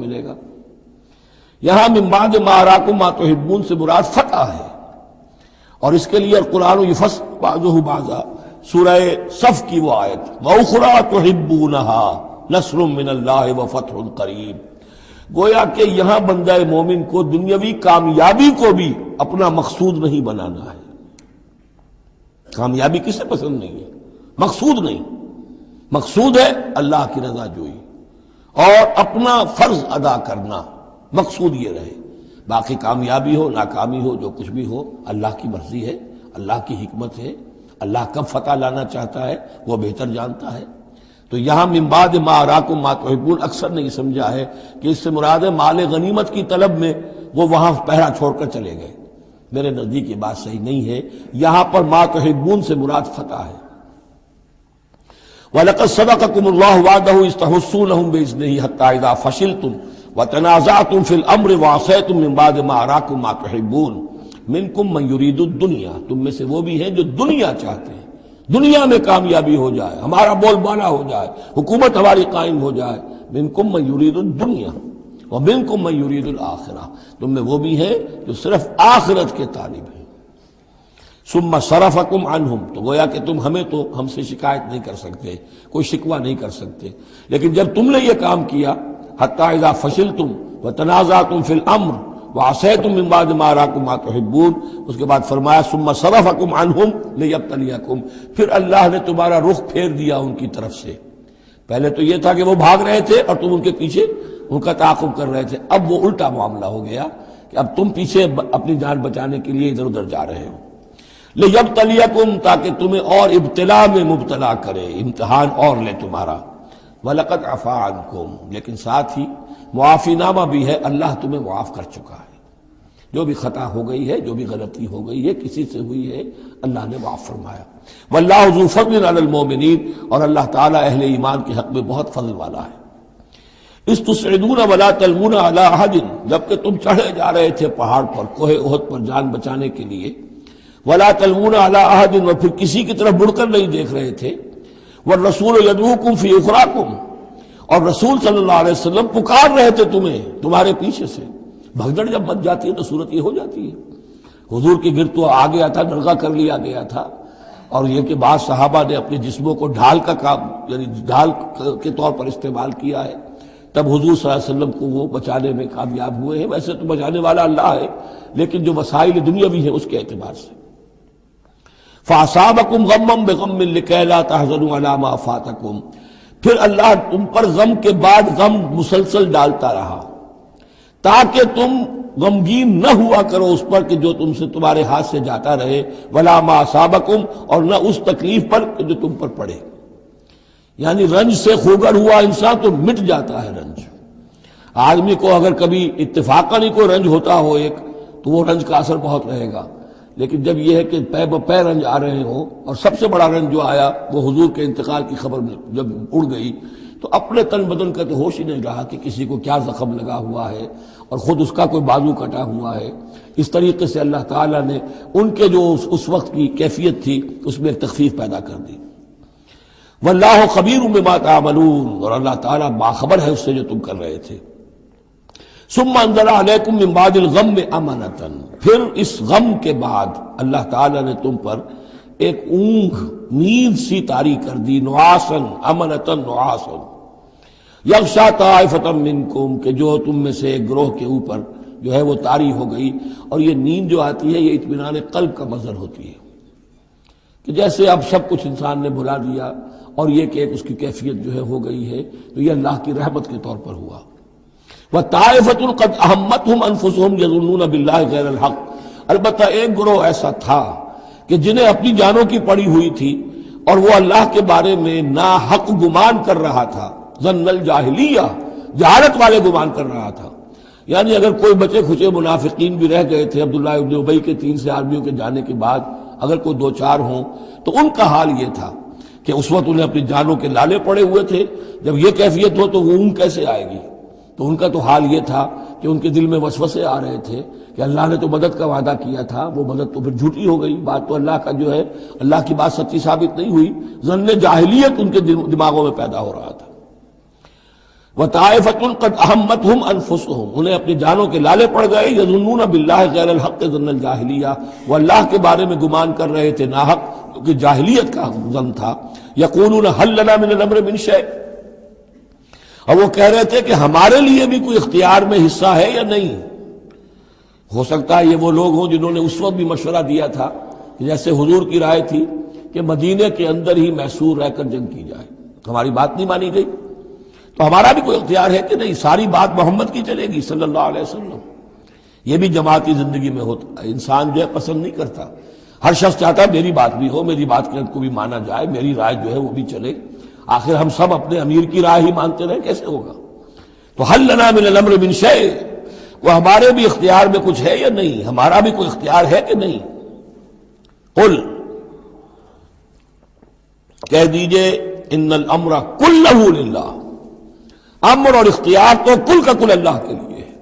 ملے گا۔ یہاں من بعد ما اراکم ما تحبون سے مراد فتح ہے، اور اس کے لیے القرآن یفصل بعضہ بعضا، سورہ صف کی وہ آیت وَأُخْرَىٰ تُحِبُّونَهَا نَصْرٌ مِّنَ اللَّهِ وَفَتْحٌ قَرِیب۔ گویا کہ یہاں بندہ مومن کو دنیاوی کامیابی کو بھی اپنا مقصود نہیں بنانا ہے۔ کامیابی کسے پسند نہیں ہے؟ مقصود نہیں، مقصود ہے اللہ کی رضا جوئی اور اپنا فرض ادا کرنا، مقصود یہ رہے۔ باقی کامیابی ہو ناکامی ہو جو کچھ بھی ہو اللہ کی مرضی ہے، اللہ کی حکمت ہے، اللہ کب فتح لانا چاہتا ہے وہ بہتر جانتا ہے۔ تو یہاں من بعد ما اراکم ما تحبون اکثر نے یہ سمجھا ہے کہ اس سے مراد ہے مال غنیمت کی طلب میں وہ وہاں پہرا چھوڑ کر چلے گئے۔ میرے نزدیک یہ بات صحیح نہیں ہے، یہاں پر ما تحبون سے مراد فتح ہے۔ وَلَقَدْ صَدَقَكُمُ اللَّهُ وَعْدَهُ إِذْ تَحُسُّونَهُم بِإِذْنِهِ حَتَّىٰ إِذَا فَشِلْتُمْ وَتَنَازَعْتُمْ فِي الْأَمْرِ وَعَصَيْتُم مِّن بَعْدِ مَا أَرَاكُم مَّا تُحِبُّونَ مِنكُم مَّن يُرِيدُ الدُّنْيَا، تم میں سے وہ بھی ہیں جو دنیا چاہتے ہیں، دنیا میں کامیابی ہو جائے، ہمارا بول بالا ہو جائے، حکومت ہماری قائم ہو جائے۔ مِنكُم مَّن يُرِيدُ الدُّنْيَا وَمِنكُم مَّن يُرِيدُ الْآخِرَةَ، تم میں وہ بھی ہیں جو صرف آخرت کے طالب ہیں۔ ثم صرفکم عنہم، تو گویا کہ تم ہم سے شکایت نہیں کر سکتے، کوئی شکوہ نہیں کر سکتے، لیکن جب تم نے یہ کام کیا حتی اذا فشلتم وتنازعتم فی الامر وعصیتم من بعد ما اراکم ما تحبون، اس کے بعد فرمایا ثم صرفکم عنہم لیبتلیکم، پھر اللہ نے تمہارا رخ پھیر دیا ان کی طرف سے۔ پہلے تو یہ تھا کہ وہ بھاگ رہے تھے اور تم ان کے پیچھے ان کا تعاقب کر رہے تھے، اب وہ الٹا معاملہ ہو گیا کہ اب تم پیچھے اپنی جان بچانے کے لیے ادھر ادھر جا رہے ہو۔ لیبتلیکم، تاکہ تمہیں اور ابتلا میں مبتلا کرے، امتحان اور لے تمہارا۔ وَلَقَدْ عَفَا عَنْكُمْ، لیکن ساتھ ہی معافی نامہ بھی ہے، اللہ تمہیں معاف کر چکا ہے۔ جو بھی خطا ہو گئی ہے، جو بھی غلطی ہو گئی ہے، کسی سے ہوئی ہے، اللہ نے معاف فرمایا۔ وَاللَّهُ ذُو فَضْلٍ عَلَى الْمُؤْمِنِينَ، اور اللہ تعالیٰ اہل ایمان کے حق میں بہت فضل والا ہے۔ اِذْ تُصْعِدُونَ وَلَا تَلْوُونَ عَلَىٰ أَحَدٍ، جبکہ تم چڑھے جا رہے تھے پہاڑ پر، کوہ احد پر جان بچانے کے لیے، وَلَا تَلْوُونَ عَلَىٰ أَحَدٍ، اور پھر کسی کی طرف مڑ کر نہیں دیکھ رہے تھے، وَالرَّسُولُ يَدْعُوكُمْ فِي أُخْرَاكُمْ، اور رسول صلی اللہ علیہ وسلم پکار رہے تھے تمہیں تمہارے پیچھے سے۔ بھگدڑ جب مچ جاتی ہے تو صورت یہ ہو جاتی ہے۔ حضور کے گرد تو آ گیا تھا، نرغہ کر لیا گیا تھا، اور یہ کہ بعض صحابہ نے اپنے جسموں کو ڈھال کا کام، یعنی ڈھال کے طور پر استعمال کیا ہے، تب حضور صلی اللہ علیہ وسلم کو وہ بچانے میں کامیاب ہوئے ہیں۔ ویسے تو بچانے والا اللہ ہے، لیکن جو وسائل دنیاوی ہیں اس کے اعتبار سے۔ فَأَصَابَكُمْ غَمًّا بِغَمٍّ لِكَيْ لَا تَحْزَنُوا عَلَىٰ مَا فَاتَكُمْ، پھر اللہ تم پر غم کے بعد غم مسلسل ڈالتا رہا تاکہ تم غمگین نہ ہوا کرو اس پر کہ جو تم سے تمہارے ہاتھ سے جاتا رہے، وَلَا مَا أَصَابَكُمْ، اور نہ اس تکلیف پر جو تم پر پڑے۔ یعنی رنج سے خوگر ہوا انسان تو مٹ جاتا ہے رنج۔ آدمی کو اگر کبھی اتفاقاً ہی کوئی رنج ہوتا ہو ایک، تو وہ رنج کا اثر بہت رہے گا، لیکن جب یہ ہے کہ پے بپے رنج آ رہے ہوں، اور سب سے بڑا رنج جو آیا وہ حضور کے انتقال کی خبر جب اڑ گئی، تو اپنے تن بدن کا تو ہوش ہی نہیں رہا کہ کسی کو کیا زخم لگا ہوا ہے، اور خود اس کا کوئی بازو کٹا ہوا ہے۔ اس طریقے سے اللہ تعالیٰ نے ان کے جو اس وقت کی کیفیت تھی اس میں تخفیف پیدا کر دی۔ واللہ خبیر بما تعملون، اور اللہ تعالیٰ باخبر ہے اس سے جو تم کر رہے تھے۔ ثم انزل علیکم من بعد الغم امنۃ، پھر اس غم کے بعد اللہ تعالیٰ نے تم پر ایک اونگ، نیند سی طاری کر دی، نعاسا امنۃ نعاسا یغشا طائفۃ منکم، کہ جو تم میں سے ایک گروہ کے اوپر جو ہے وہ طاری ہو گئی۔ اور یہ نیند جو آتی ہے یہ اطمینان قلب کا مظہر ہوتی ہے، کہ جیسے اب سب کچھ انسان نے بھلا دیا اور یہ کہ اس کی کیفیت جو ہے ہو گئی ہے، تو یہ اللہ کی رحمت کے طور پر ہوا۔ وَطَائِفَةٌ قَدْ أَهَمَّتْهُمْ أَنفُسُهُمْ يَظُنُّونَ بِاللَّهِ غَيْرَ الْحَقِّ، البتہ ایک گروہ ایسا تھا کہ جنہیں اپنی جانوں کی پڑی ہوئی تھی اور وہ اللہ کے بارے میں ناحق گمان کر رہا تھا، ظن الجاہلیہ، جہالت والے گمان کر رہا تھا۔ یعنی اگر کوئی بچے کھچے منافقین بھی رہ گئے تھے عبداللہ ابن ابی کے 3 سے آدمیوں کے جانے کے بعد، اگر کوئی 2-4 ہوں تو ان کا حال یہ تھا کہ اس وقت انہیں اپنی جانوں کے لالے پڑے ہوئے تھے، جب یہ کیفیت ہو تو وہ اونگ کیسے آئے گی؟ تو ان کا تو حال یہ تھا کہ ان کے دل میں وسوسے آ رہے تھے کہ اللہ نے تو مدد کا وعدہ کیا تھا، وہ مدد تو پھر جھوٹی ہو گئی، بات تو اللہ کا جو ہے اللہ کی بات سچی ثابت نہیں ہوئی۔ ظن جاہلیت ان کے دماغوں میں پیدا ہو رہا تھا۔ وطائفۃ قد اہمتہم انفسہم، انہیں اپنی جانوں کے لالے پڑ گئے، یظنون باللہ غیر الحق ظن الجاہلیہ، وہ اللہ کے بارے میں گمان کر رہے تھے ناحق، کیونکہ جاہلیت کا ظن تھا۔ یقولون حل لنا من الامر من شیء، اور وہ کہہ رہے تھے کہ ہمارے لیے بھی کوئی اختیار میں حصہ ہے یا نہیں۔ ہو سکتا ہے یہ وہ لوگ ہوں جنہوں نے اس وقت بھی مشورہ دیا تھا کہ جیسے حضور کی رائے تھی کہ مدینے کے اندر ہی محصور رہ کر جنگ کی جائے، ہماری بات نہیں مانی گئی تو ہمارا بھی کوئی اختیار ہے کہ نہیں، ساری بات محمد کی چلے گی صلی اللہ علیہ وسلم۔ یہ بھی جماعتی زندگی میں ہوتا ہے، انسان جو ہے پسند نہیں کرتا، ہر شخص چاہتا ہے میری بات بھی ہو، میری بات کو بھی مانا جائے، میری رائے جو ہے وہ بھی چلے۔ آخر ہم سب اپنے امیر کی رائے ہی مانتے رہے، کیسے ہوگا؟ تو حل لنا من الامر من شیء، وہ ہمارے بھی اختیار میں کچھ ہے یا نہیں، ہمارا بھی کوئی اختیار ہے کہ نہیں۔ قل، کہہ دیجئے ان الامر کلہ للہ، امر اور اختیار تو کل کا کل اللہ کے لیے ہے۔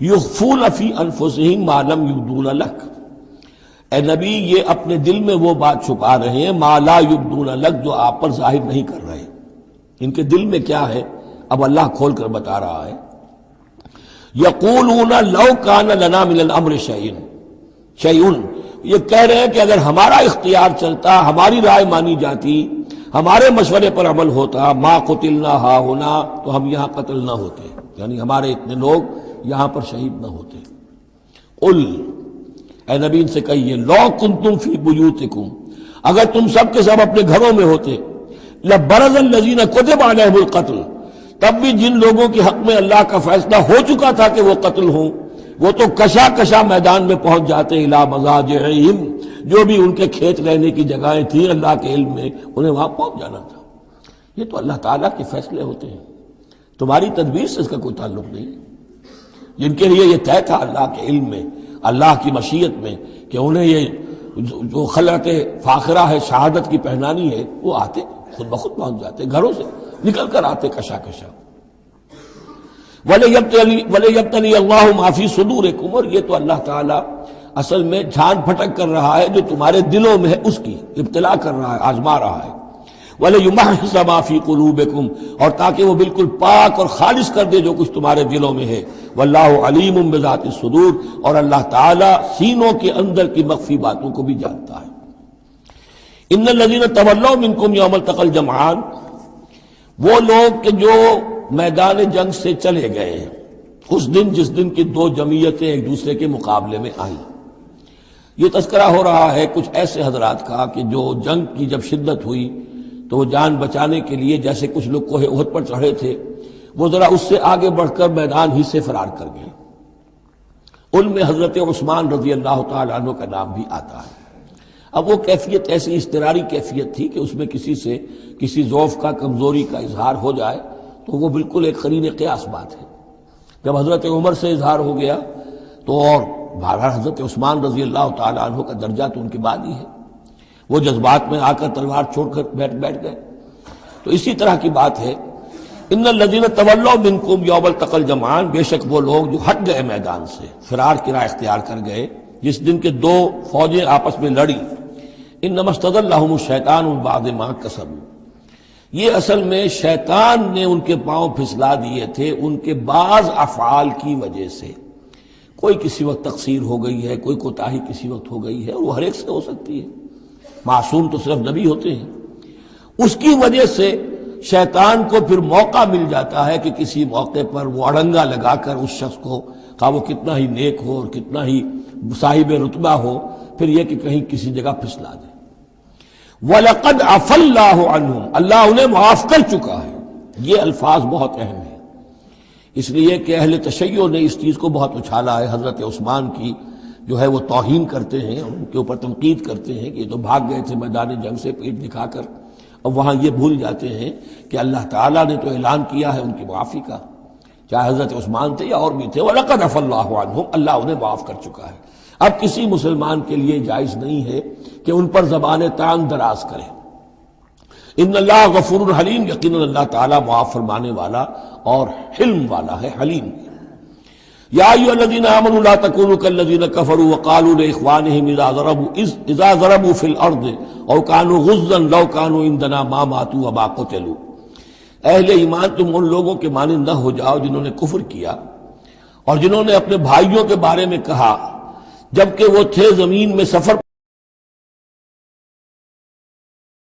یخفون فی انفسہم ما لم یبدون لک، اے نبی یہ اپنے دل میں وہ بات چھپا رہے ہیں ما لا یبدون لک، جو آپ پر ظاہر نہیں کر رہے، ان کے دل میں کیا ہے اب اللہ کھول کر بتا رہا ہے۔ یقولون لو کان لنا من الامر شیء، یہ کہہ رہے ہیں کہ اگر ہمارا اختیار چلتا، ہماری رائے مانی جاتی، ہمارے مشورے پر عمل ہوتا، ما قتلنا ہا ہونا، تو ہم یہاں قتل نہ ہوتے، یعنی ہمارے اتنے لوگ یہاں پر شہید نہ ہوتے۔ قل، اے نبی ان سے کہیے لو کنتم فی بیوتکم، اگر تم سب کے سب اپنے گھروں میں ہوتے، لبرز الذین کتب علیہم القتل، تب بھی جن لوگوں کے حق میں اللہ کا فیصلہ ہو چکا تھا کہ وہ قتل ہوں، وہ تو کشا کشا میدان میں پہنچ جاتے، الی مضاجعہم، جو بھی ان کے کھیت رہنے کی جگہیں تھیں اللہ کے علم میں، انہیں وہاں پہنچ جانا تھا۔ یہ تو اللہ تعالیٰ کے فیصلے ہوتے ہیں، تمہاری تدبیر سے اس کا کوئی تعلق نہیں۔ جن کے لیے یہ طے تھا اللہ کے علم میں، اللہ کی مشیت میں، کہ انہیں یہ جو خلعت فاخرہ ہے، شہادت کی پہنانی ہے، وہ آتے خود بخود پہنچ جاتے، گھروں سے نکل کر آتے کشا کشا۔ وَلَيَبْتَلِيَ اللَّهُ مَا فِي صُدُورِكُمْ، اور یہ تو اللہ تعالیٰ اصل میں جھان پھٹک کر رہا ہے جو تمہارے دلوں میں ہے، اس کی ابتلا کر رہا ہے، آزما رہا ہے۔ وَلَيُمَحِّصَ مَا فِي قُلُوبِكُمْ، اور تاکہ وہ بالکل پاک اور خالص کر دے جو کچھ تمہارے دلوں میں ہے۔ وَاللَّهُ عَلِيمٌ بِذَاتِ الصُّدُورِ، اور اللہ تعالیٰ سینوں کے اندر کی مخفی باتوں کو بھی جانتا ہے۔ إِنَّ الَّذِينَ تَوَلَّوْا مِنكُمْ يَوْمَ الْتَقَى الْجَمْعَانِ، وہ لوگ کہ جو میدان جنگ سے چلے گئے اس دن جس دن کی دو جمعیتیں ایک دوسرے کے مقابلے میں آئیں۔ یہ تذکرہ ہو رہا ہے کچھ ایسے حضرات کا کہ جو جنگ کی جب شدت ہوئی تو وہ جان بچانے کے لیے، جیسے کچھ لوگ کوہ احد پر چڑھے تھے، وہ ذرا اس سے آگے بڑھ کر میدان ہی سے فرار کر گئے۔ ان میں حضرت عثمان رضی اللہ تعالیٰ عنہ کا نام بھی آتا ہے۔ اب وہ کیفیت ایسی اضطراری کیفیت تھی کہ اس میں کسی سے کسی ضعف کا، کمزوری کا اظہار ہو جائے تو وہ بالکل ایک قرین قیاس بات ہے۔ جب حضرت عمر سے اظہار ہو گیا تو اور بہرحال حضرت عثمان رضی اللہ تعالیٰ عنہ کا درجہ تو ان کے بعد ہی ہے، وہ جذبات میں آ کر تلوار چھوڑ کر بیٹھ گئے۔ تو اسی طرح کی بات ہے، ان الذین تولوا منکم یوم التقى الجمعان، بے شک وہ لوگ جو ہٹ گئے میدان سے، فرار کی راہ اختیار کر گئے جس دن کے دو فوجیں آپس میں لڑی۔ انما استزلهم الشیطان بعد ما کسبوا، یہ اصل میں شیطان نے ان کے پاؤں پھسلا دیے تھے ان کے بعض افعال کی وجہ سے۔ کوئی کسی وقت تقصیر ہو گئی ہے، کوئی کوتاہی کسی وقت ہو گئی ہے، اور وہ ہر ایک سے ہو سکتی ہے، معصوم تو صرف نبی ہوتے ہیں۔ اس کی وجہ سے شیطان کو پھر موقع مل جاتا ہے کہ کسی موقع پر وہ اڑنگا لگا کر اس شخص کو، خواہ وہ کتنا ہی نیک ہو اور کتنا ہی صاحب رتبہ ہو، پھر یہ کہ کہیں کسی جگہ پھسلا دے۔ وَلَقَدْ عَفَا اللَّهُ عَنْهُمْ، اللہ انہیں معاف کر چکا ہے۔ یہ الفاظ بہت اہم ہیں، اس لیے کہ اہل تشیع نے اس چیز کو بہت اچھالا ہے، حضرت عثمان کی جو ہے وہ توہین کرتے ہیں، ان کے اوپر تنقید کرتے ہیں کہ یہ تو بھاگ گئے تھے میدان جنگ سے پیٹ دکھا کر، اور وہاں یہ بھول جاتے ہیں کہ اللہ تعالیٰ نے تو اعلان کیا ہے ان کی معافی کا، چاہے حضرت عثمان تھے یا اور بھی تھے۔ وَلَقَدْ عَفَا اللَّهُ عَنْهُمْ، اللہ انہیں معاف کر چکا ہے۔ اب کسی مسلمان کے لیے جائز نہیں ہے کہ ان پر زبان طعن دراز کرے۔ ان اللہ غفور حلیم، یقیناً اللہ تعالیٰ معاف فرمانے والا اور حلم والا ہے، حلیم۔ یا ایھا الذین آمنوا لا تکونوا کالذین کفروا وقالوا لاخوانہم اذا ضربوا فی الارض او کانوا غزا لو کانوا عندنا ما ماتوا وما قتلوا۔ اہل ایمان تم ان لوگوں کے مانند نہ ہو جاؤ جنہوں نے کفر کیا اور جنہوں نے اپنے بھائیوں کے بارے میں کہا جبکہ وہ تھے زمین میں سفر